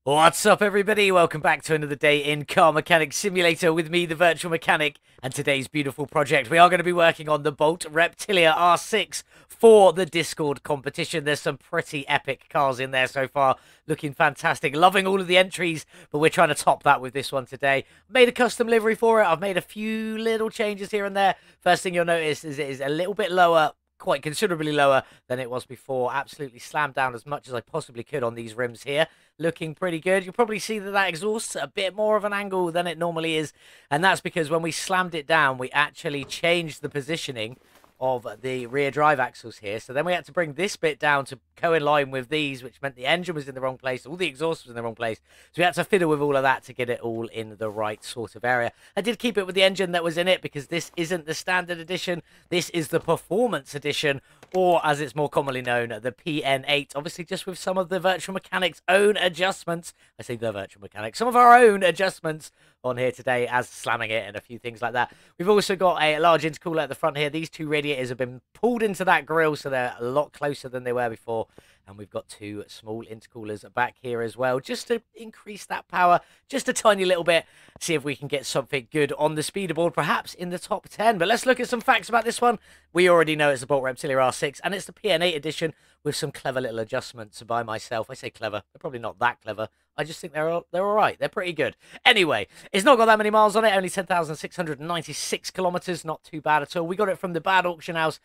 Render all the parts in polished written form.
What's up, everybody? Welcome back to another day in Car Mechanic Simulator with me, the Virtual Mechanic, and today's beautiful project. We are going to be working on the Bolt Reptillia R6 for the Discord competition. There's some pretty epic cars in there so far, looking fantastic. Loving all of the entries, but we're trying to top that with this one today. Made a custom livery for it. I've made a few little changes here and there. First thing you'll notice is it is a little bit lower, quite considerably lower than it was before. Absolutely slammed down as much as I possibly could on these rims here. Looking pretty good. You'll probably see that exhaust's a bit more of an angle than it normally is, and that's because when we slammed it down, we actually changed the positioning of the rear drive axles here. So then we had to bring this bit down to co-in-line with these, which meant the engine was in the wrong place, all the exhaust was in the wrong place. So we had to fiddle with all of that to get it all in the right sort of area. I did keep it with the engine that was in it because this isn't the standard edition. This is the performance edition, or as it's more commonly known, the PN8. Obviously just with some of the Virtual Mechanic's own adjustments. I say the Virtual Mechanic. Some of our own adjustments on here today, as slamming it and a few things like that. We've also got a large intercooler at the front here. These two radiators have been pulled into that grille, so they're a lot closer than they were before. And we've got two small intercoolers back here as well, just to increase that power just a tiny little bit. See if we can get something good on the speederboard, perhaps in the top 10. But let's look at some facts about this one. We already know it's the Bolt Reptillia R6, and it's the PN8 edition with some clever little adjustments by myself. I say clever. They're probably not that clever. I just think they're all right. They're pretty good. Anyway, it's not got that many miles on it. Only 10,696 kilometers. Not too bad at all. We got it from the bad auction house.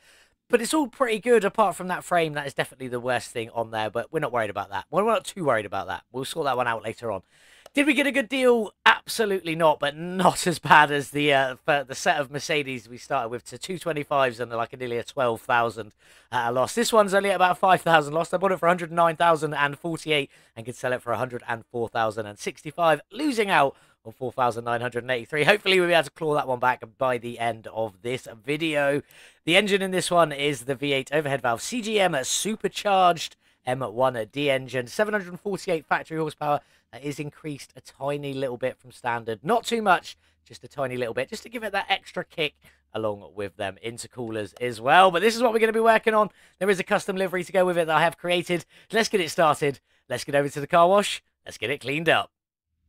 But it's all pretty good apart from that frame. That is definitely the worst thing on there, but we're not worried about that. We're not too worried about that. We'll sort that one out later on. Did we get a good deal? Absolutely not, but not as bad as the set of Mercedes we started with, to 225s and like nearly a 12,000 loss. This one's only at about 5,000 lost. I bought it for 109,048 and could sell it for 104,065, losing out on 4,983. Hopefully we'll be able to claw that one back by the end of this video. The engine in this one is the V8 overhead valve CGM supercharged M1D engine, 748 factory horsepower. That is increased a tiny little bit from standard. Not too much, just a tiny little bit, just to give it that extra kick along with them intercoolers as well. But this is what we're going to be working on. There is a custom livery to go with it that I have created. Let's get it started. Let's get over to the car wash. Let's get it cleaned up.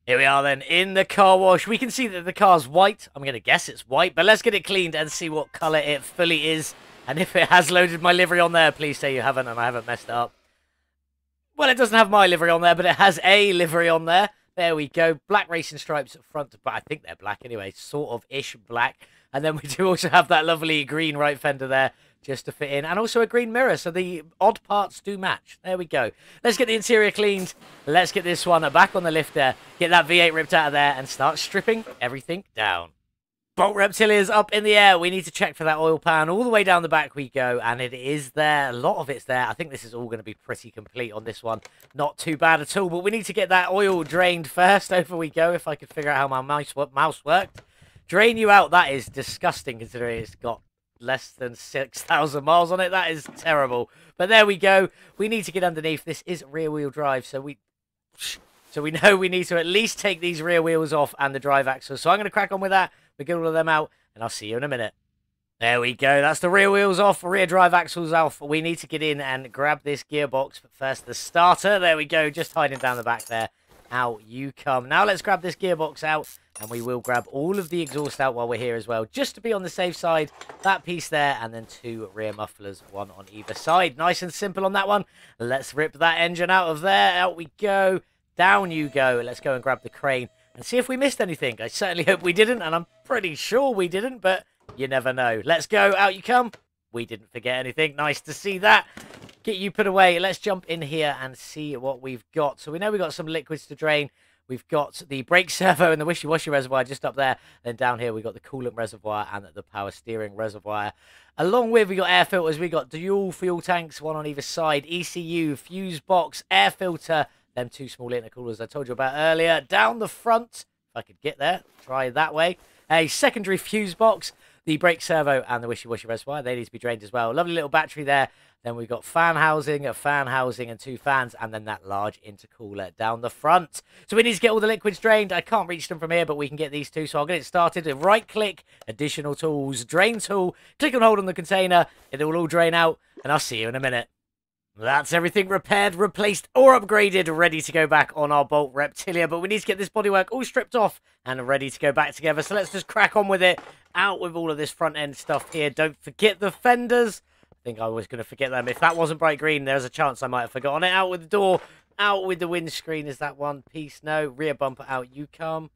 Here we are then in the car wash. We can see that the car's white. I'm going to guess it's white, but let's get it cleaned and see what colour it fully is. And if it has loaded my livery on there, please say you haven't and I haven't messed it up. Well, it doesn't have my livery on there, but it has a livery on there. There we go. Black racing stripes at front, but I think they're black anyway, sort of ish black. And then we do also have that lovely green right fender there just to fit in, and also a green mirror, so the odd parts do match. There we go. Let's get the interior cleaned. Let's get this one back on the lifter, get that V8 ripped out of there, and start stripping everything down. Bolt Reptillia's up in the air. We need to check for that oil pan. All the way down the back we go, and it is there. A lot of it's there. I think this is all going to be pretty complete on this one. Not too bad at all, but we need to get that oil drained first. Over we go, if I could figure out how my mouse worked. Drain you out. That is disgusting, considering it's got less than 6,000 miles on it. That is terrible. But there we go. We need to get underneath. This is rear-wheel drive, so we know we need to at least take these rear wheels off and the drive axle. So I'm going to crack on with that. We get all of them out, and I'll see you in a minute. There we go. That's the rear wheels off, rear drive axles off. We need to get in and grab this gearbox. But first, the starter. There we go. Just hiding down the back there. Out you come. Now let's grab this gearbox out, and we will grab all of the exhaust out while we're here as well, just to be on the safe side. That piece there, and then two rear mufflers, one on either side. Nice and simple on that one. Let's rip that engine out of there. Out we go. Down you go. Let's go and grab the crane and see if we missed anything. I certainly hope we didn't, and I'm pretty sure we didn't, but you never know. Let's go. Out you come. We didn't forget anything. Nice to see that. Get you put away. Let's jump in here and see what we've got. So we know we've got some liquids to drain. We've got the brake servo and the wishy-washy reservoir just up there. Then down here, we've got the coolant reservoir and the power steering reservoir. Along with, we got air filters. We got dual fuel tanks, one on either side. ECU, fuse box, air filter. Them two small intercoolers I told you about earlier. Down the front, if I could get there, try that way. A secondary fuse box, the brake servo, and the wishy-washy reservoir. They need to be drained as well. Lovely little battery there. Then we've got fan housing, and two fans, and then that large intercooler down the front. So we need to get all the liquids drained. I can't reach them from here, but we can get these two. So I'll get it started. Right-click, additional tools, drain tool. Click and hold on the container. It will all drain out, and I'll see you in a minute. That's everything repaired, replaced, or upgraded, ready to go back on our Bolt Reptillia. But we need to get this bodywork all stripped off and ready to go back together. So let's just crack on with it. Out with all of this front end stuff here. Don't forget the fenders. I think I was going to forget them. If that wasn't bright green, there's a chance I might have forgotten it. Out with the door. Out with the windscreen. Is that one piece? No. Rear bumper out. You come.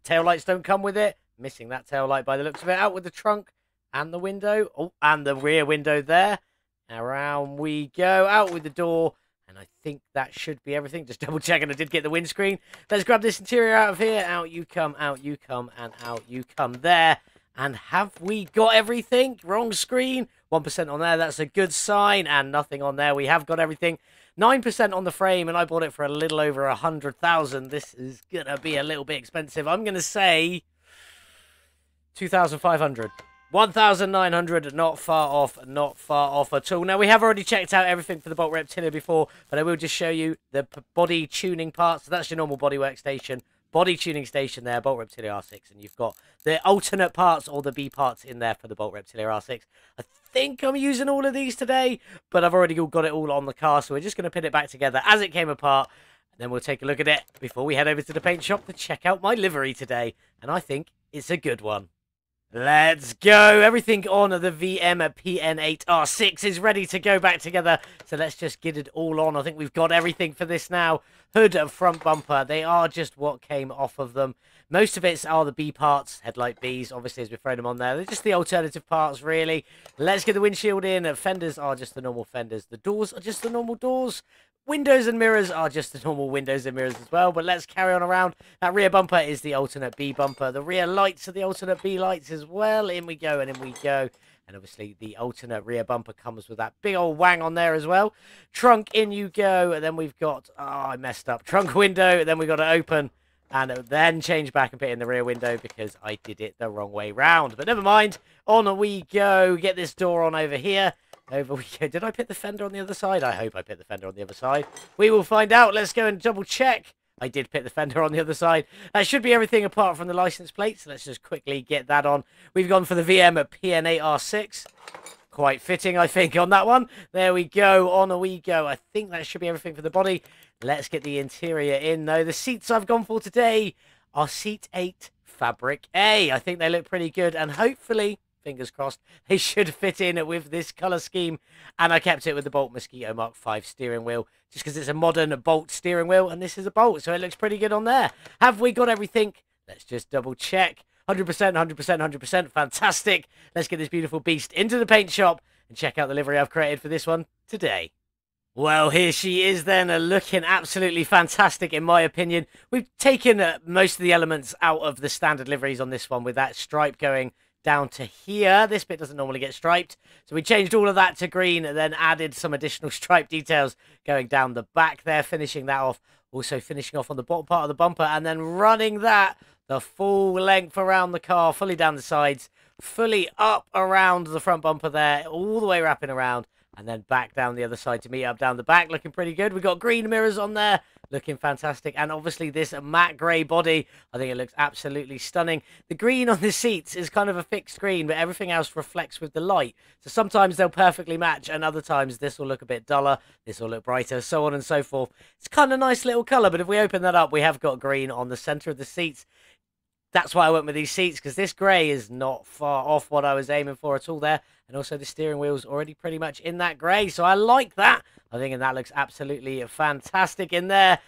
Tail lights don't come with it. Missing that tail light by the looks of it. Out with the trunk and the window. Oh, and the rear window there. Around we go, out with the door, and I think that should be everything. Just double checking I did get the windscreen. Let's grab this interior out of here. Out you come, and out you come there. And have we got everything? Wrong screen. 1% on there, that's a good sign. And nothing on there, we have got everything. 9% on the frame, and I bought it for a little over 100,000. This is going to be a little bit expensive. I'm going to say 2,500. 1,900, not far off at all. Now, we have already checked out everything for the Bolt Reptillia before, but I will just show you the body tuning parts. So that's your normal bodywork station, body tuning station there, Bolt Reptillia R6, and you've got the alternate parts or the B parts in there for the Bolt Reptillia R6. I think I'm using all of these today, but I've already got it all on the car, so we're just going to put it back together as it came apart, and then we'll take a look at it before we head over to the paint shop to check out my livery today, and I think it's a good one. Let's go. Everything on the VM-PN8 R6 is ready to go back together. So let's just get it all on. I think we've got everything for this now. Hood and front bumper, they are just what came off of them. Most of it are the B parts, headlight Bs, obviously, as we've thrown them on there. They're just the alternative parts, really. Let's get the windshield in. Fenders are just the normal fenders. The doors are just the normal doors. Windows and mirrors are just the normal windows and mirrors as well, but let's carry on around. That rear bumper is the alternate B bumper. The rear lights are the alternate B lights as well. In we go, and in we go. And obviously, the alternate rear bumper comes with that big old wang on there as well. Trunk, in you go. And then we've got, oh, I messed up. Trunk window, then we've got to open and then change back and put in the rear window because I did it the wrong way round. But never mind. On we go. Get this door on over here. Over we go. Did I put the fender on the other side? I hope I put the fender on the other side. We will find out. Let's go and double check. I did put the fender on the other side. That should be everything apart from the license plates. Let's just quickly get that on. We've gone for the VM-PN8 R6. Quite fitting, I think, on that one. There we go. On we go. I think that should be everything for the body. Let's get the interior in, though. The seats I've gone for today are Seat 8 Fabric A. I think they look pretty good, and hopefully, fingers crossed, they should fit in with this colour scheme. And I kept it with the Bolt Mosquito Mark 5 steering wheel, just because it's a modern Bolt steering wheel, and this is a Bolt, so it looks pretty good on there. Have we got everything? Let's just double check. 100%, 100%, 100%. Fantastic. Let's get this beautiful beast into the paint shop and check out the livery I've created for this one today. Well, here she is then, looking absolutely fantastic in my opinion. We've taken most of the elements out of the standard liveries on this one with that stripe going down to here. This bit doesn't normally get striped, so we changed all of that to green and then added some additional stripe details going down the back there, finishing that off. Also finishing off on the bottom part of the bumper and then running that the full length around the car, fully down the sides, fully up around the front bumper there, all the way wrapping around, and then back down the other side to meet up down the back, looking pretty good. We've got green mirrors on there, looking fantastic, and obviously this matte grey body, I think it looks absolutely stunning. The green on the seats is kind of a fixed green, but everything else reflects with the light, so sometimes they'll perfectly match, and other times this will look a bit duller, this will look brighter, so on and so forth. It's kind of a nice little colour, but if we open that up, we have got green on the centre of the seats. That's why I went with these seats, because this grey is not far off what I was aiming for at all there. And also the steering wheel's already pretty much in that grey, so I like that. I think that looks absolutely fantastic in there.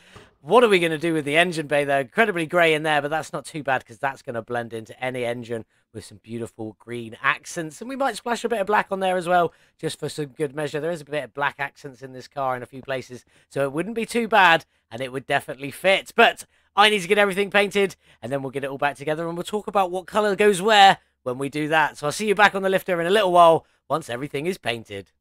What are we going to do with the engine bay, though? Incredibly grey in there, but that's not too bad, because that's going to blend into any engine with some beautiful green accents. And we might splash a bit of black on there as well, just for some good measure. There is a bit of black accents in this car in a few places, so it wouldn't be too bad, and it would definitely fit. But I need to get everything painted, and then we'll get it all back together, and we'll talk about what colour goes where when we do that. So I'll see you back on the lifter in a little while, once everything is painted.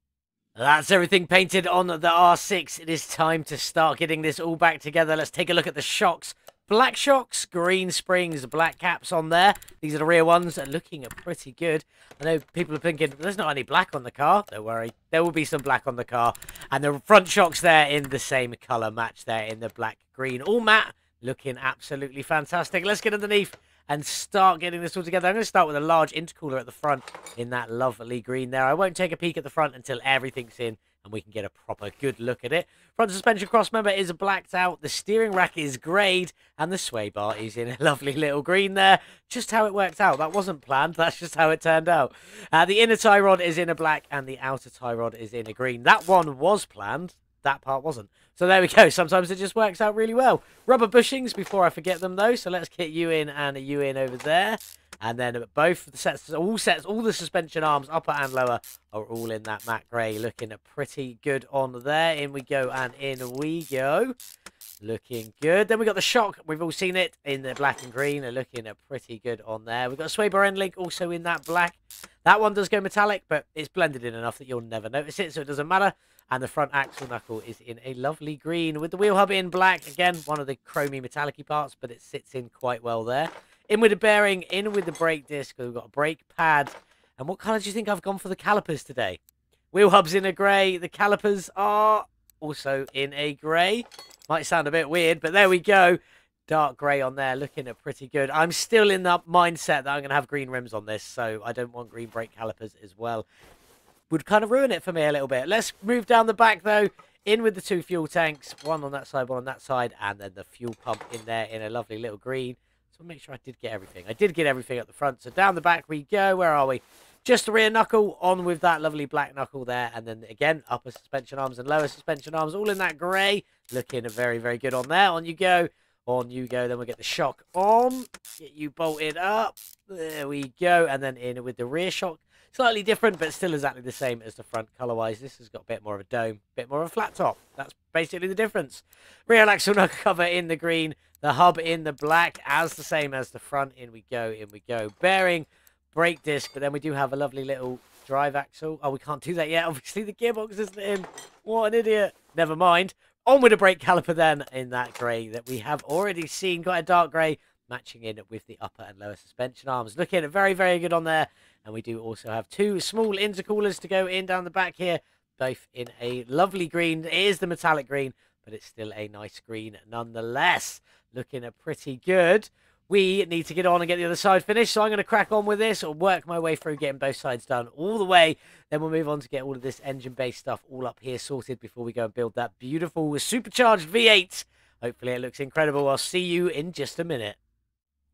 That's everything painted on the R6. It is time to start getting this all back together. Let's take a look at the shocks. Black shocks, green springs, black caps on there. These are the rear ones, looking pretty good. I know people are thinking, there's not any black on the car. Don't worry, there will be some black on the car. And the front shocks there in the same colour match there in the black, green, all matte. Looking absolutely fantastic. Let's get underneath and start getting this all together. I'm going to start with a large intercooler at the front in that lovely green there. I won't take a peek at the front until everything's in and we can get a proper good look at it. Front suspension crossmember is blacked out, the steering rack is greyed, and the sway bar is in a lovely little green there. Just how it worked out. That wasn't planned, that's just how it turned out. The inner tie rod is in a black, and the outer tie rod is in a green. That one was planned, that part wasn't. So there we go. Sometimes it just works out really well. Rubber bushings before I forget them, though. So let's get you in and you in over there. And then both the sets, all the suspension arms, upper and lower, are all in that matte grey. Looking pretty good on there. In we go and in we go. Looking good. Then we got the shock. We've all seen it in the black and green. They're looking pretty good on there. We've got a sway bar end link also in that black. That one does go metallic, but it's blended in enough that you'll never notice it, so it doesn't matter. And the front axle knuckle is in a lovely green with the wheel hub in black. Again, one of the chromy metallic-y parts, but it sits in quite well there. In with the bearing, in with the brake disc. We've got a brake pad. And what colour do you think I've gone for the calipers today? Wheel hub's in a grey. The calipers are also in a grey. Might sound a bit weird, but there we go. Dark grey on there, looking pretty good. I'm still in the mindset that I'm going to have green rims on this, so I don't want green brake calipers as well. Would kind of ruin it for me a little bit. Let's move down the back, though. In with the 2 fuel tanks. One on that side, one on that side. And then the fuel pump in there in a lovely little green. So make sure I did get everything. I did get everything at the front. So down the back we go. Where are we? Just the rear knuckle. On with that lovely black knuckle there. And then, again, upper suspension arms and lower suspension arms. All in that grey. Looking very, very good on there. On you go. On you go. Then we'll get the shock on. Get you bolted up. There we go. And then in with the rear shock. Slightly different, but still exactly the same as the front colour-wise. This has got a bit more of a dome, a bit more of a flat top. That's basically the difference. Rear axle knuckle cover in the green, the hub in the black, as the same as the front. In we go, in we go. Bearing, brake disc, but then we do have a lovely little drive axle. Oh, we can't do that yet. Obviously, the gearbox isn't in. What an idiot. Never mind. On with the brake caliper then in that grey that we have already seen. Quite a dark grey, matching in with the upper and lower suspension arms. Looking very, very good on there. And we do also have 2 small intercoolers to go in down the back here, both in a lovely green. It is the metallic green, but it's still a nice green nonetheless. Looking pretty good. We need to get on and get the other side finished, so I'm going to crack on with this or work my way through getting both sides done all the way. Then we'll move on to get all of this engine-based stuff all up here sorted before we go and build that beautiful supercharged V8. Hopefully it looks incredible. I'll see you in just a minute.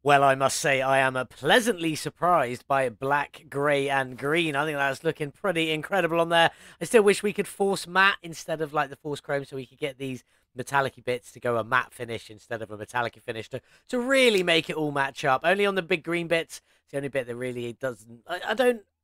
Well, I must say I am pleasantly surprised by black, grey and green. I think that's looking pretty incredible on there. I still wish we could force matte instead of like the force chrome so we could get these metallic-y bits to go a matte finish instead of a metallic-y finish to really make it all match up. Only on the big green bits. It's the only bit that really doesn't...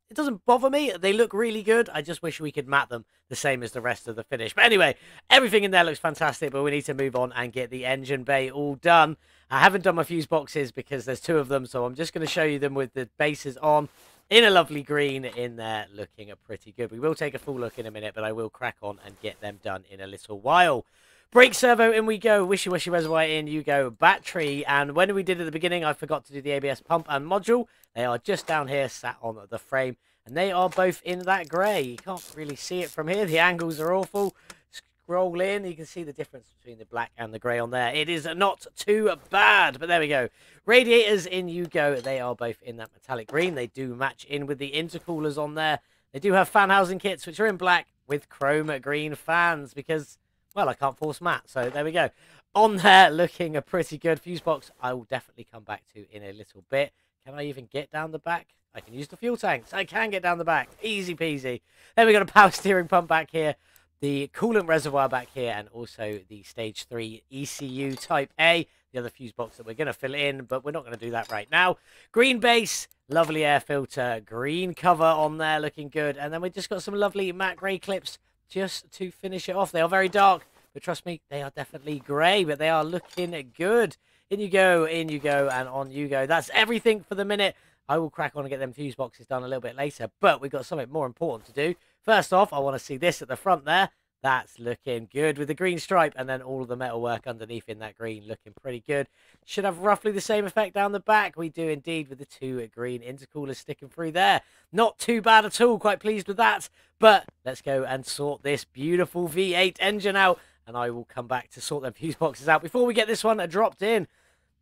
It doesn't bother me. They look really good. I just wish we could matte them the same as the rest of the finish. But anyway, everything in there looks fantastic, but we need to move on and get the engine bay all done. I haven't done my fuse boxes because there's 2 of them, so I'm just going to show you them with the bases on in a lovely green in there, looking pretty good. We will take a full look in a minute, but I will crack on and get them done in a little while. Brake servo, in we go. Wishy Washy reservoir, in you go. Battery, and when we did at the beginning, I forgot to do the ABS pump and module. They are just down here, sat on the frame, and they are both in that grey. You can't really see it from here. The angles are awful. Scroll in, you can see the difference between the black and the grey on there. It is not too bad, but there we go. Radiators, in you go. They are both in that metallic green. They do match in with the intercoolers on there. They do have fan housing kits, which are in black with chrome green fans because... well, I can't force matte, so there we go. On there, looking pretty good. Fuse box, I will definitely come back to in a little bit. Can I even get down the back? I can use the fuel tanks. I can get down the back. Easy peasy. Then we got a power steering pump back here. The coolant reservoir back here. And also the stage 3 ECU type A. The other fuse box that we're going to fill in, but we're not going to do that right now. Green base. Lovely air filter. Green cover on there. Looking good. And then we just got some lovely matte grey clips just to finish it off. They are very dark, but trust me, they are definitely grey, but they are looking good. In you go, and on you go. That's everything for the minute. I will crack on and get them fuse boxes done a little bit later, but we've got something more important to do. First off, I want to see this at the front there. That's looking good with the green stripe, and then all of the metal work underneath in that green looking pretty good. Should have roughly the same effect down the back. We do indeed with the 2 green intercoolers sticking through there. Not too bad at all. Quite pleased with that. But let's go and sort this beautiful V8 engine out, and I will come back to sort them fuse boxes out before we get this one dropped in.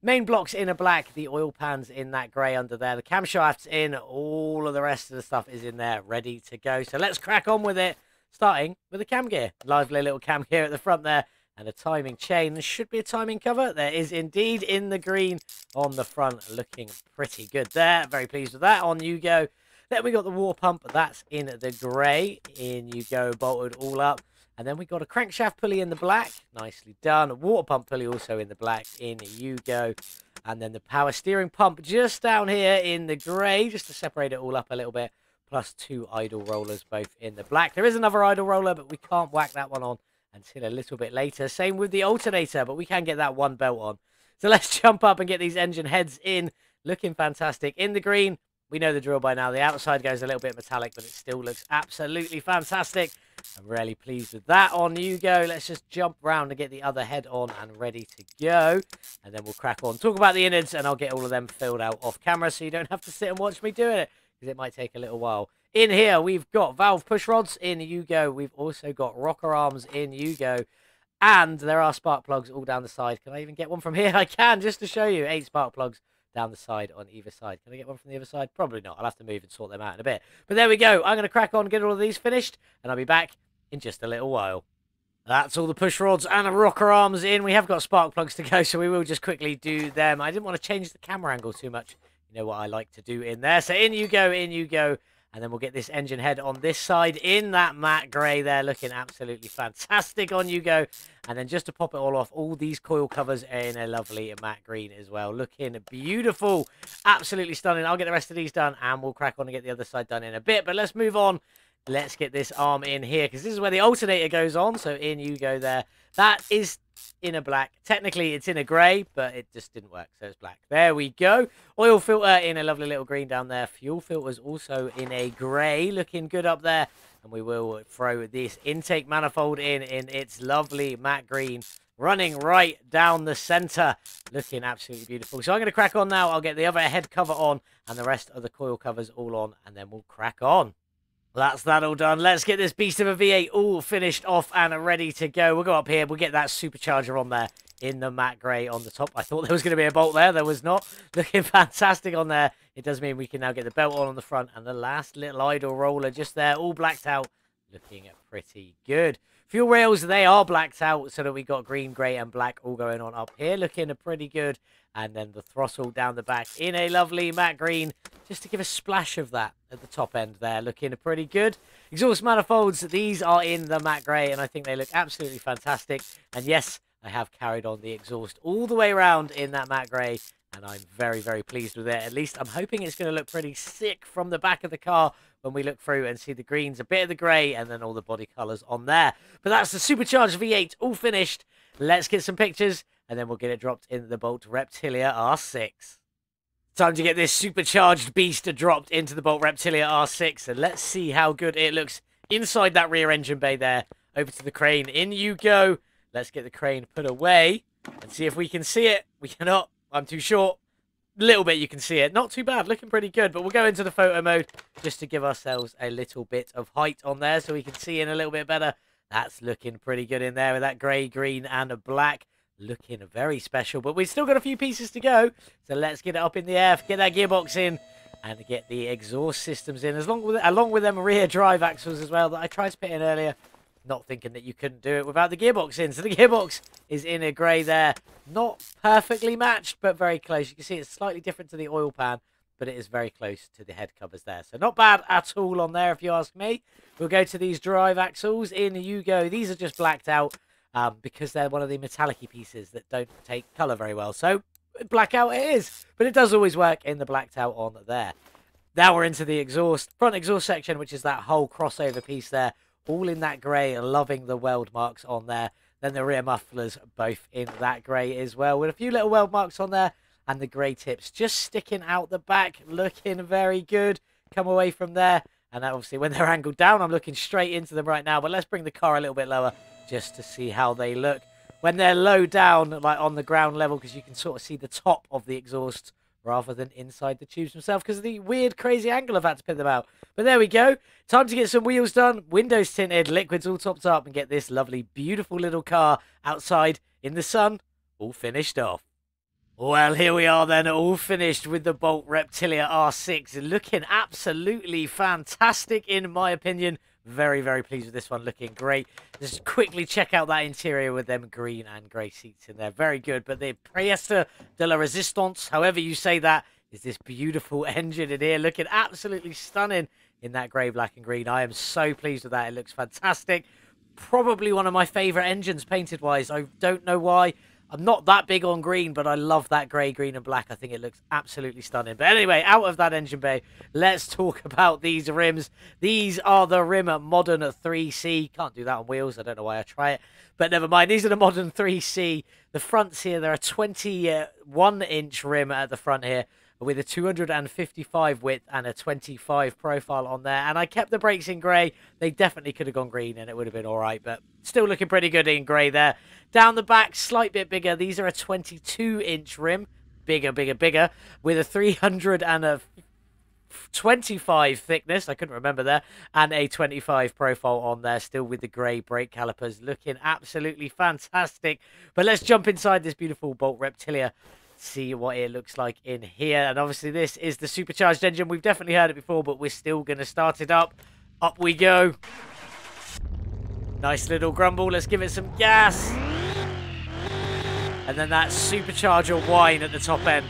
Main blocks in a black, the oil pans in that grey under there, the camshafts in, all of the rest of the stuff is in there ready to go. So let's crack on with it. starting with a cam gear. Lively little cam gear at the front there, and a timing chain. There should be a timing cover. There is indeed in the green on the front, looking pretty good there. Very pleased with that. On you go. Then we got the water pump. That's in the grey. In you go, bolted all up. And then we got a crankshaft pulley in the black. Nicely done. A water pump pulley also in the black. In you go. And then the power steering pump just down here in the grey, just to separate it all up a little bit. Plus 2 idle rollers, both in the black. There is another idle roller, but we can't whack that one on until a little bit later. Same with the alternator, but we can get that one belt on. So let's jump up and get these engine heads in. Looking fantastic. In the green, we know the drill by now. The outside goes a little bit metallic, but it still looks absolutely fantastic. I'm really pleased with that. On you go. Let's just jump round and get the other head on and ready to go. And then we'll crack on. Talk about the innards, and I'll get all of them filled out off camera so you don't have to sit and watch me doing it, because it might take a little while. In here, we've got valve push rods. In you go. We've also got rocker arms. In you go. And there are spark plugs all down the side. Can I even get one from here? I can, just to show you. 8 spark plugs down the side on either side. Can I get one from the other side? Probably not. I'll have to move and sort them out in a bit. But there we go. I'm going to crack on and get all of these finished, and I'll be back in just a little while. That's all the push rods and the rocker arms in. We have got spark plugs to go, so we will just quickly do them. I didn't want to change the camera angle too much. You know what I like to do in there. So in you go, in you go. And then we'll get this engine head on this side in that matte grey there, looking absolutely fantastic. On you go. And then just to pop it all off, all these coil covers are in a lovely matte green as well. Looking beautiful. Absolutely stunning. I'll get the rest of these done, and we'll crack on and get the other side done in a bit. But let's move on. Let's get this arm in here, because this is where the alternator goes on. So in you go there. That is in a black. Technically, it's in a grey, but it just didn't work, so it's black. There we go. Oil filter in a lovely little green down there. Fuel filters also in a grey. Looking good up there. And we will throw this intake manifold in its lovely matte green, running right down the centre. Looking absolutely beautiful. So I'm going to crack on now. I'll get the other head cover on and the rest of the coil covers all on, and then we'll crack on. That's that all done. Let's get this beast of a V8 all finished off and ready to go. We'll go up here. We'll get that supercharger on there in the matte grey on the top. I thought there was going to be a bolt there. There was not. Looking fantastic on there. It does mean we can now get the belt on the front, and the last little idle roller just there, all blacked out. Looking pretty good. Fuel rails, they are blacked out, so that we got green, grey, and black all going on up here. Looking pretty good. And then the throttle down the back in a lovely matte green, just to give a splash of that at the top end there. Looking pretty good. Exhaust manifolds, these are in the matte grey, and I think they look absolutely fantastic. And yes, I have carried on the exhaust all the way around in that matte grey, and I'm very, very pleased with it. At least I'm hoping it's going to look pretty sick from the back of the car when we look through and see the greens, a bit of the grey, and then all the body colours on there. But that's the supercharged V8 all finished. Let's get some pictures, and then we'll get it dropped in the Bolt Reptillia R6. Time to get this supercharged beast dropped into the Bolt Reptillia R6, and let's see how good it looks inside that rear engine bay there. Over to the crane. In you go. Let's get the crane put away and see if we can see it. We cannot. I'm too short. A little bit you can see it. Not too bad. Looking pretty good. But we'll go into the photo mode just to give ourselves a little bit of height on there so we can see in a little bit better. That's looking pretty good in there with that grey, green, and a black. Looking very special. But we've still got a few pieces to go. So let's get it up in the air. Get that gearbox in. And get the exhaust systems in. Along with them rear drive axles as well that I tried to put in earlier. Not thinking that you couldn't do it without the gearbox in. So the gearbox is in a grey there. Not perfectly matched, but very close. You can see it's slightly different to the oil pan, but it is very close to the head covers there. So not bad at all on there, if you ask me. We'll go to these drive axles. In you go. These are just blacked out because they're one of the metallic-y pieces that don't take colour very well. So blackout it is, but it does always work in the blacked out on there. Now we're into the exhaust. Front exhaust section, which is that whole crossover piece there. All in that grey, loving the weld marks on there. Then the rear mufflers, both in that grey as well, with a few little weld marks on there. And the grey tips just sticking out the back, looking very good. Come away from there. And obviously, when they're angled down, I'm looking straight into them right now. But let's bring the car a little bit lower just to see how they look. When they're low down, like on the ground level, because you can sort of see the top of the exhaust rather than inside the tubes themselves, because of the weird, crazy angle I've had to pin them out. But there we go. Time to get some wheels done, windows tinted, liquids all topped up, and get this lovely, beautiful little car outside in the sun, all finished off. Well, here we are then, all finished with the Bolt Reptillia R6, looking absolutely fantastic in my opinion. Very, very pleased with this one. Looking great. Just quickly check out that interior with them green and grey seats in there. Very good. But the Priesta de la Resistance, however you say that, is this beautiful engine in here. Looking absolutely stunning in that grey, black and green. I am so pleased with that. It looks fantastic. Probably one of my favourite engines painted-wise. I don't know why. I'm not that big on green, but I love that grey, green and black. I think it looks absolutely stunning. But anyway, out of that engine bay, let's talk about these rims. These are the Rim Modern 3C. Can't do that on wheels. I don't know why I try it. But never mind. These are the Modern 3C. The fronts here, they're a 21-inch rim at the front here, with a 255 width and a 25 profile on there. And I kept the brakes in grey. They definitely could have gone green and it would have been all right, but still looking pretty good in grey there. Down the back, slight bit bigger. These are a 22-inch rim. Bigger, bigger, bigger. With a 325 thickness. I couldn't remember there. And a 25 profile on there. Still with the grey brake calipers. Looking absolutely fantastic. But let's jump inside this beautiful Bolt Reptillia. See what it looks like in here. And obviously this is the supercharged engine. We've definitely heard it before, but we're still going to start it up. Up we go. Nice little grumble. Let's give it some gas. And then that supercharger whine at the top end.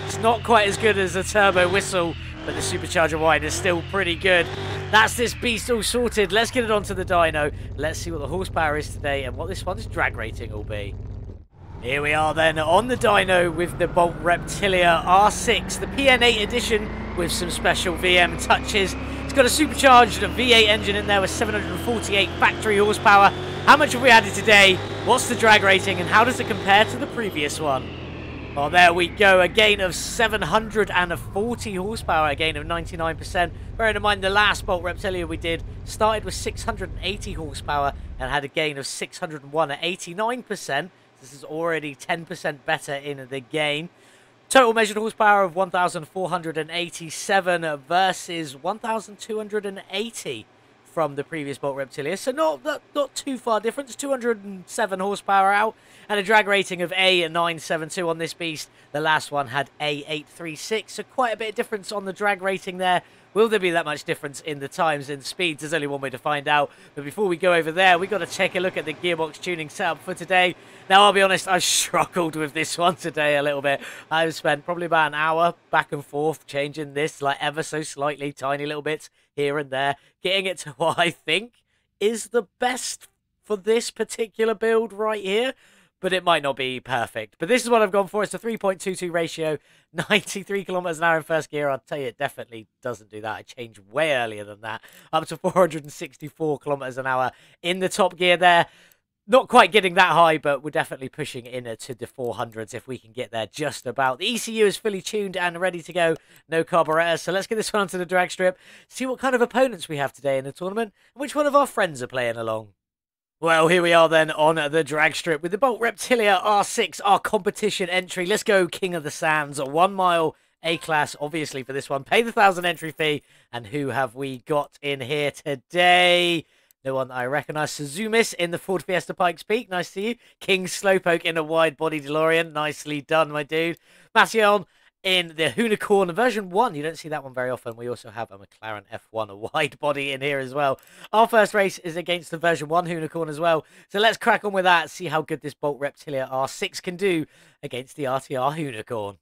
It's not quite as good as a turbo whistle, but the supercharger whine is still pretty good. That's this beast all sorted. Let's get it onto the dyno. Let's see what the horsepower is today and what this one's drag rating will be. Here we are then on the dyno with the Bolt Reptillia R6, the PN8 edition with some special VM touches. It's got a supercharged V8 engine in there with 748 factory horsepower. How much have we added today? What's the drag rating and how does it compare to the previous one? Well, there we go. A gain of 740 horsepower, a gain of 99%. Bearing in mind the last Bolt Reptillia we did started with 680 horsepower and had a gain of 601 at 89%. This is already 10% better in the gain. Total measured horsepower of 1,487 versus 1,280 from the previous Bolt Reptillia. So not too far difference. 207 horsepower out and a drag rating of A972 on this beast. The last one had A836. So quite a bit of difference on the drag rating there. Will there be that much difference in the times and speeds? There's only one way to find out. But before we go over there, we've got to take a look at the gearbox tuning setup for today. Now, I'll be honest, I've struggled with this one today a little bit. I've spent probably about an hour back and forth changing this like ever so slightly, tiny little bits here and there, getting it to what I think is the best for this particular build right here. But it might not be perfect. But this is what I've gone for. It's a 3.22 ratio, 93 kilometers an hour in first gear. I'll tell you, it definitely doesn't do that. I changed way earlier than that. Up to 464 kilometers an hour in the top gear there. Not quite getting that high, but we're definitely pushing in to the 400s if we can get there just about. The ECU is fully tuned and ready to go. No carburetor. So let's get this one onto the drag strip. See what kind of opponents we have today in the tournament. And which one of our friends are playing along. Well, here we are then on the drag strip with the Bolt Reptillia R6, our competition entry. Let's go King of the Sands, 1 mile A-class, obviously, for this one. Pay the 1,000 entry fee. And who have we got in here today? No one that I recognise. Suzumis in the Ford Fiesta Pikes Peak. Nice to see you. King Slowpoke in a wide-body DeLorean. Nicely done, my dude. Masion in the Unicorn version 1. You don't see that one very often. We also have a McLaren F1, a wide body in here as well. Our first race is against the version 1 Unicorn as well. So let's crack on with that. See how good this Bolt Reptillia R6 can do against the RTR Unicorn.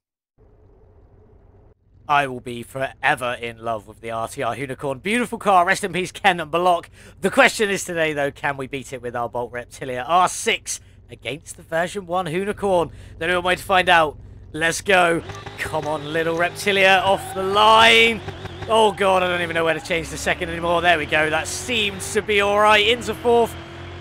I will be forever in love with the RTR Unicorn. Beautiful car. Rest in peace, Ken Block. The question is today, though, can we beat it with our Bolt Reptillia R6 against the version 1 Unicorn? The only way to find out. Let's go. Come on, little Reptillia, off the line. Oh, God, I don't even know where to change the second anymore. There we go. That seems to be all right. Into fourth.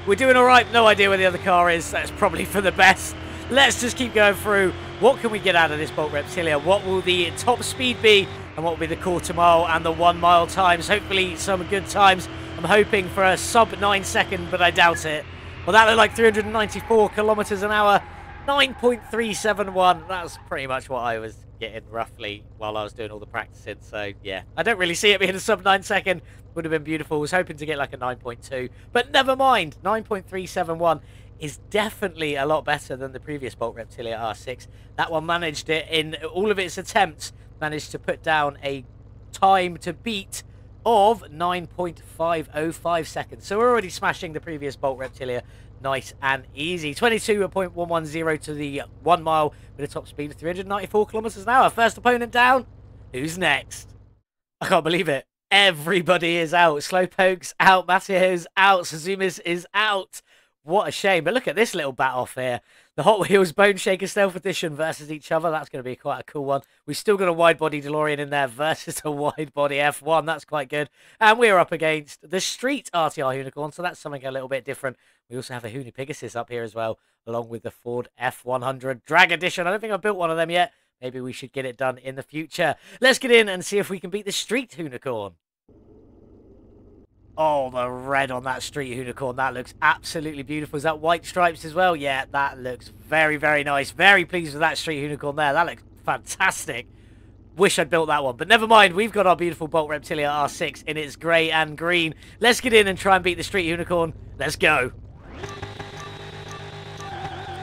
We're doing all right. No idea where the other car is. That's probably for the best. Let's just keep going through. What can we get out of this Bolt Reptillia? What will the top speed be? And what will be the quarter mile and the 1 mile times? Hopefully some good times. I'm hoping for a sub 9 second, but I doubt it. Well, that looked like 394 kilometers an hour. 9.371. That's pretty much what I was getting roughly while I was doing all the practicing. So, yeah. I don't really see it being a sub 9 second. Would have been beautiful. I was hoping to get like a 9.2. But never mind. 9.371 is definitely a lot better than the previous Bolt Reptillia R6. That one managed it in all of its attempts. Managed to put down a time to beat of 9.505 seconds. So we're already smashing the previous Bolt Reptillia. Nice and easy. 22.110 to the 1 mile with a top speed of 394 kilometers an hour. First opponent down. Who's next? I can't believe it. Everybody is out. Slowpoke's out. Mateo's out. Suzumi's is out. What a shame. But look at this little bat off here. The Hot Wheels Bone Shaker Stealth Edition versus each other. That's going to be quite a cool one. We've still got a wide body DeLorean in there versus a wide body F1. That's quite good. And we're up against the Street RTR Unicorn. So that's something a little bit different. We also have a Huni Pegasus up here as well, along with the Ford F100 Drag Edition. I don't think I've built one of them yet. Maybe we should get it done in the future. Let's get in and see if we can beat the Street Unicorn. Oh, the red on that Street Unicorn. That looks absolutely beautiful. Is that white stripes as well? Yeah, that looks very, very nice. Very pleased with that Street Unicorn there. That looks fantastic. Wish I'd built that one. But never mind. We've got our beautiful Bolt Reptillia R6 in its grey and green. Let's get in and try and beat the Street Unicorn. Let's go.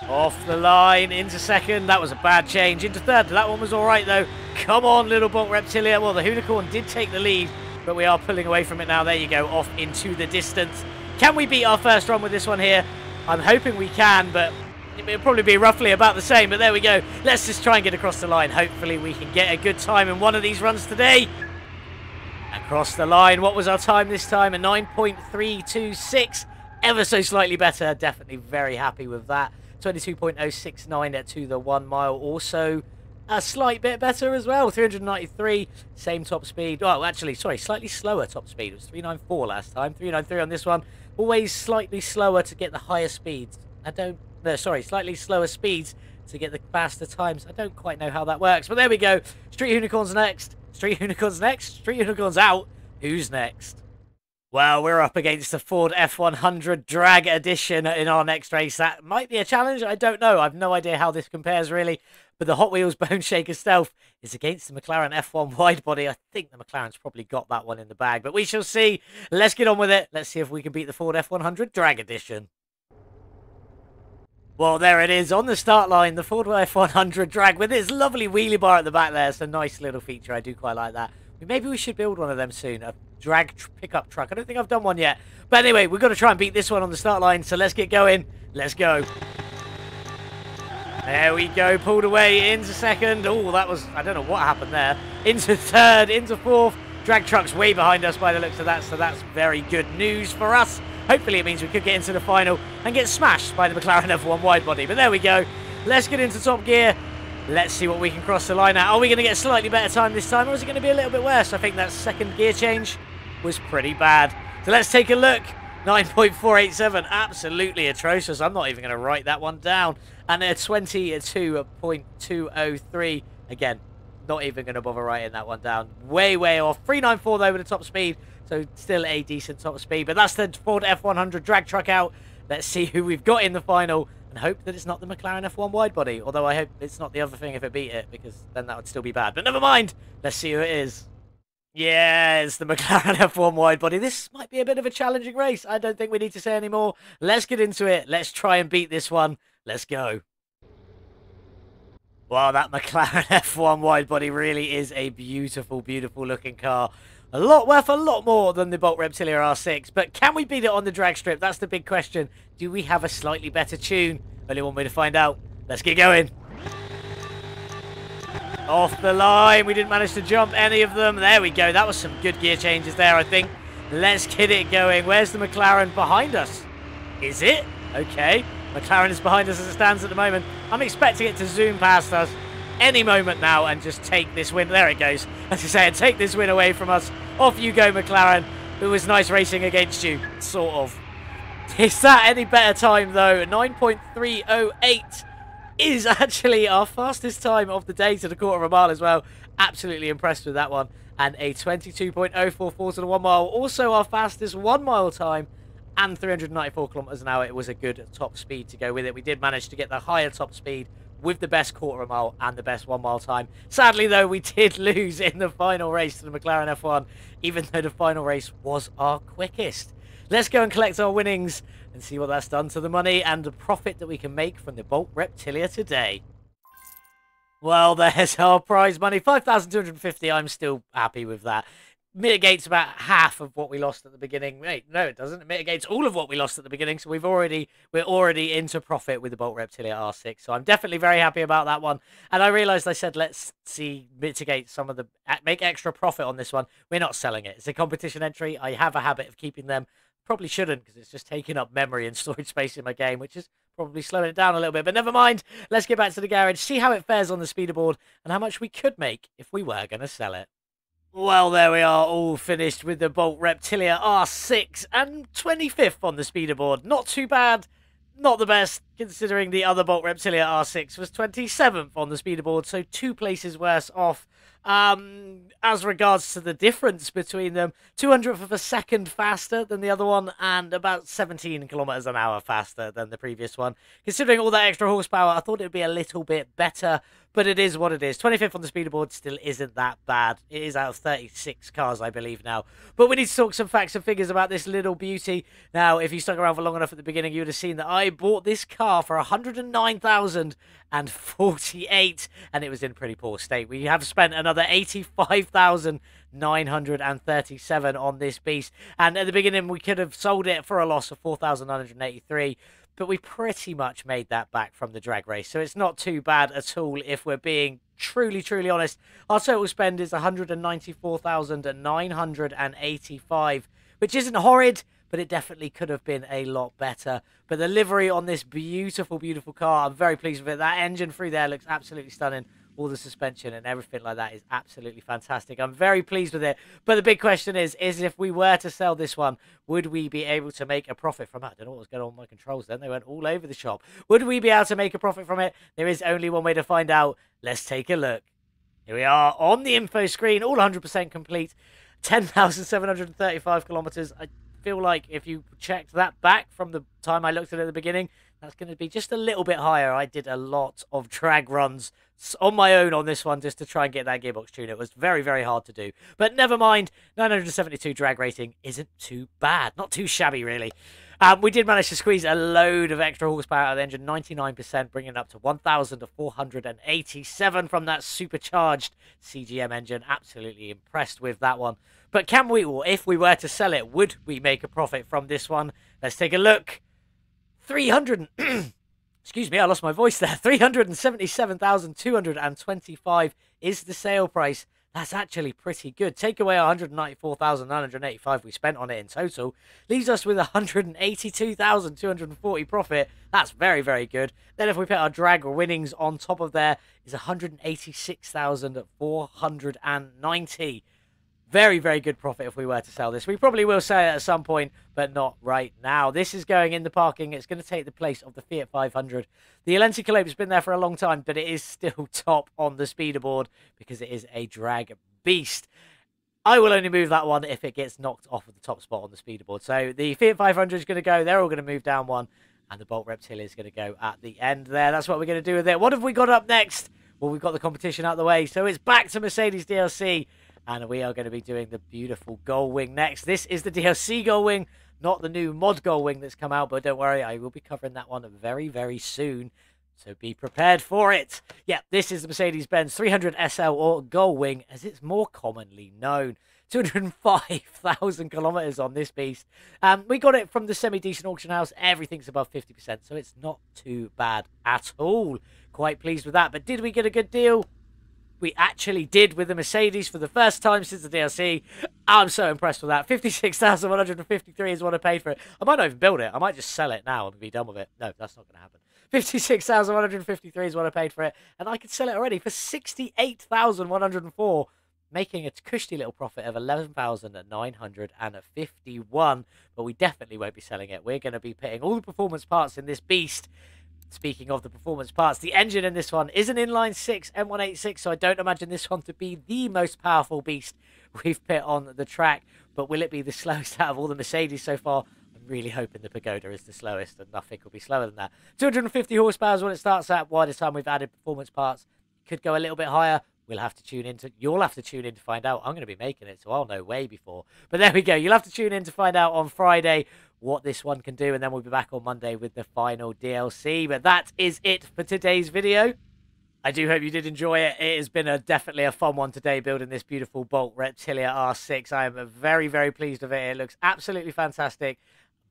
Off the line, into second. That was a bad change. Into third. That one was all right, though. Come on, little Bolt Reptillia. Well, the Unicorn did take the lead, but we are pulling away from it now. There you go, off into the distance. Can we beat our first run with this one here? I'm hoping we can, but it'll probably be roughly about the same. But there we go. Let's just try and get across the line. Hopefully we can get a good time in one of these runs today. Across the line. What was our time this time? A 9.326. Ever so slightly better. Definitely very happy with that. 22.069 to the 1 mile. Also a slight bit better as well. 393, same top speed. Oh, actually, sorry, slightly slower top speed. It was 394 last time. 393 on this one. Always slightly slower to get the higher speeds. Slightly slower speeds to get the faster times. I don't quite know how that works, but there we go. Street Unicorn's next. Street Unicorn's next. Street Unicorn's out. Who's next? Well, we're up against the Ford F100 Drag Edition in our next race. That might be a challenge. I don't know. I've no idea how this compares, really. But the Hot Wheels Bone Shaker Stealth is against the McLaren F1 Wide Body. I think the McLaren's probably got that one in the bag. But we shall see. Let's get on with it. Let's see if we can beat the Ford F100 Drag Edition. Well, there it is on the start line. The Ford F100 Drag with its lovely wheelie bar at the back there. It's a nice little feature. I do quite like that. Maybe we should build one of them soon. A drag pickup truck. I don't think I've done one yet. But anyway, we've got to try and beat this one on the start line. So let's get going. Let's go. There we go. Pulled away into second. Oh, that was... I don't know what happened there. Into third. Into fourth. Drag truck's way behind us by the looks of that. So that's very good news for us. Hopefully it means we could get into the final and get smashed by the McLaren F1 wide body. But there we go. Let's get into top gear. Let's see what we can cross the line at. Are we going to get slightly better time this time, or is it going to be a little bit worse? I think that second gear change was pretty bad. So let's take a look. 9.487, absolutely atrocious. I'm not even going to write that one down. And a 22.203. Again, not even going to bother writing that one down. Way, way off. 394 though with the top speed. So still a decent top speed. But that's the Ford F100 drag truck out. Let's see who we've got in the final. And hope that it's not the McLaren F1 wide body. Although I hope it's not the other thing if it beat it, because then that would still be bad. But never mind. Let's see who it is. Yeah, it's the McLaren F1 wide body. This might be a bit of a challenging race. I don't think we need to say any more. Let's get into it. Let's try and beat this one. Let's go. Wow, that McLaren F1 wide body really is a beautiful, beautiful looking car. Worth a lot more than the Bolt Reptillia R6. But can we beat it on the drag strip? That's the big question. Do we have a slightly better tune? Only one way to find out. Let's get going. Off the line. We didn't manage to jump any of them. There we go. That was some good gear changes there, I think. Let's get it going. Where's the McLaren behind us? Is it? Okay. McLaren is behind us as it stands at the moment. I'm expecting it to zoom past us any moment now and just take this win. There it goes. As I say, take this win away from us. Off you go, McLaren. It was nice racing against you. Sort of. Is that any better time, though? 9.308 is actually our fastest time of the day to the quarter of a mile as well. Absolutely impressed with that one. And a 22.044 to the 1 mile. Also our fastest 1 mile time. And 394 kilometers an hour. It was a good top speed to go with it. We did manage to get the higher top speed with the best quarter of a mile and the best 1 mile time. Sadly, though, we did lose in the final race to the McLaren F1, even though the final race was our quickest. Let's go and collect our winnings and see what that's done to the money and the profit that we can make from the Bolt Reptillia today. Well, there's our prize money, 5,250. I'm still happy with that. mitigates about half of what we lost at the beginning. Wait, no, it doesn't. It mitigates all of what we lost at the beginning. So we're already into profit with the Bolt Reptillia R6. So I'm definitely very happy about that one. And I realized I said, let's see, mitigate some of the, make extra profit on this one. We're not selling it. It's a competition entry. I have a habit of keeping them. Probably shouldn't, because it's just taking up memory and storage space in my game, which is probably slowing it down a little bit. But never mind. Let's get back to the garage, see how it fares on the speederboard, and how much we could make if we were going to sell it. Well, there we are, all finished with the Bolt Reptillia R6 and 25th on the speederboard. Not too bad, not the best, considering the other Bolt Reptillia R6 was 27th on the speederboard, so 2 places worse off. As regards to the difference between them, 200th of a second faster than the other one, and about 17 kilometers an hour faster than the previous one. Considering all that extra horsepower, I thought it would be a little bit better, but it is what it is. 25th on the speederboard still isn't that bad. It is out of 36 cars, I believe, now. But we need to talk some facts and figures about this little beauty. Now, if you stuck around for long enough at the beginning, you would have seen that I bought this car for 109,048, and it was in pretty poor state. We have spent another 85,937 on this beast, and at the beginning we could have sold it for a loss of 4,983, but we pretty much made that back from the drag race, so it's not too bad at all if we're being truly honest. Our total spend is 194,985, which isn't horrid, but it definitely could have been a lot better. But the livery on this beautiful car, I'm very pleased with it. That engine through there looks absolutely stunning. All the suspension and everything like that is absolutely fantastic. I'm very pleased with it. But the big question is if we were to sell this one, would we be able to make a profit from it? I don't know what was going on with my controls then. They went all over the shop. Would we be able to make a profit from it? There is only one way to find out. Let's take a look. Here we are on the info screen, all 100% complete. 10,735 kilometers. I feel like if you checked that back from the time I looked at it at the beginning, that's going to be just a little bit higher. I did a lot of drag runs on my own on this one just to try and get that gearbox tune. It was very hard to do. But never mind, 972 drag rating isn't too bad. Not too shabby, really. We did manage to squeeze a load of extra horsepower out of the engine, 99%, bringing it up to 1,487 from that supercharged CGM engine. Absolutely impressed with that one. But can we, or if we were to sell it, would we make a profit from this one? Let's take a look. 300 excuse me, I lost my voice there. 377,225 is the sale price. That's actually pretty good. Take away 194,985 we spent on it in total, leaves us with 182,240 profit. That's very good. Then if we put our drag winnings on top of there, is 186,490. Very good profit if we were to sell this. We probably will sell it at some point, but not right now. This is going in the parking. It's going to take the place of the Fiat 500. The Alenti Calope's been there for a long time, but it is still top on the speederboard because it is a drag beast. I will only move that one if it gets knocked off of the top spot on the speederboard. So the Fiat 500 is going to go. They're all going to move down one, and the Bolt Reptillia is going to go at the end there. That's what we're going to do with it. What have we got up next? Well, we've got the competition out of the way, so it's back to Mercedes DLC. And we are going to be doing the beautiful Gullwing next. This is the DLC Gullwing, not the new mod Gullwing that's come out. But don't worry, I will be covering that one very soon. So be prepared for it. Yeah, this is the Mercedes-Benz 300 SL, or Gullwing, as it's more commonly known. 205,000 kilometers on this beast. We got it from the semi-decent auction house. Everything's above 50%, so it's not too bad at all. Quite pleased with that. But did we get a good deal? We actually did with the Mercedes for the first time since the DLC. I'm so impressed with that. 56,153 is what I paid for it. I might not even build it. I might just sell it now and be done with it. No, that's not going to happen. 56,153 is what I paid for it. And I could sell it already for 68,104, making a cushy little profit of 11,951. But we definitely won't be selling it. We're going to be putting all the performance parts in this beast. Speaking of the performance parts, the engine in this one is an inline 6 M186, so I don't imagine this one to be the most powerful beast we've put on the track. But will it be the slowest out of all the Mercedes so far? I'm really hoping the Pagoda is the slowest, and nothing will be slower than that. 250 horsepower is what it starts at. By the time we've added performance parts, could go a little bit higher. We'll have to tune in to, you'll have to tune in to find out. I'm going to be making it, so I'll know way before. But there we go. You'll have to tune in to find out on Friday what this one can do, and then we'll be back on Monday with the final DLC. But that is it for today's video. I do hope you did enjoy it. It has been definitely a fun one today, building this beautiful Bolt Reptillia R6. I am very, very pleased with it. It looks absolutely fantastic.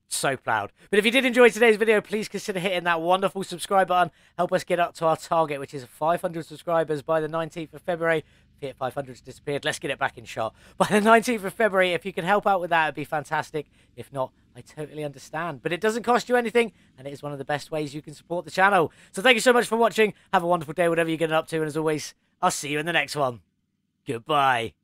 So proud. But if you did enjoy today's video, please consider hitting that wonderful subscribe button. Help us get up to our target, which is 500 subscribers by the 19th of February. 500's disappeared. Let's get it back in shot. By the 19th of February, if you can help out with that, it'd be fantastic. If not, I totally understand. But it doesn't cost you anything, and it is one of the best ways you can support the channel. So thank you so much for watching. Have a wonderful day, whatever you're getting up to. And as always, I'll see you in the next one. Goodbye.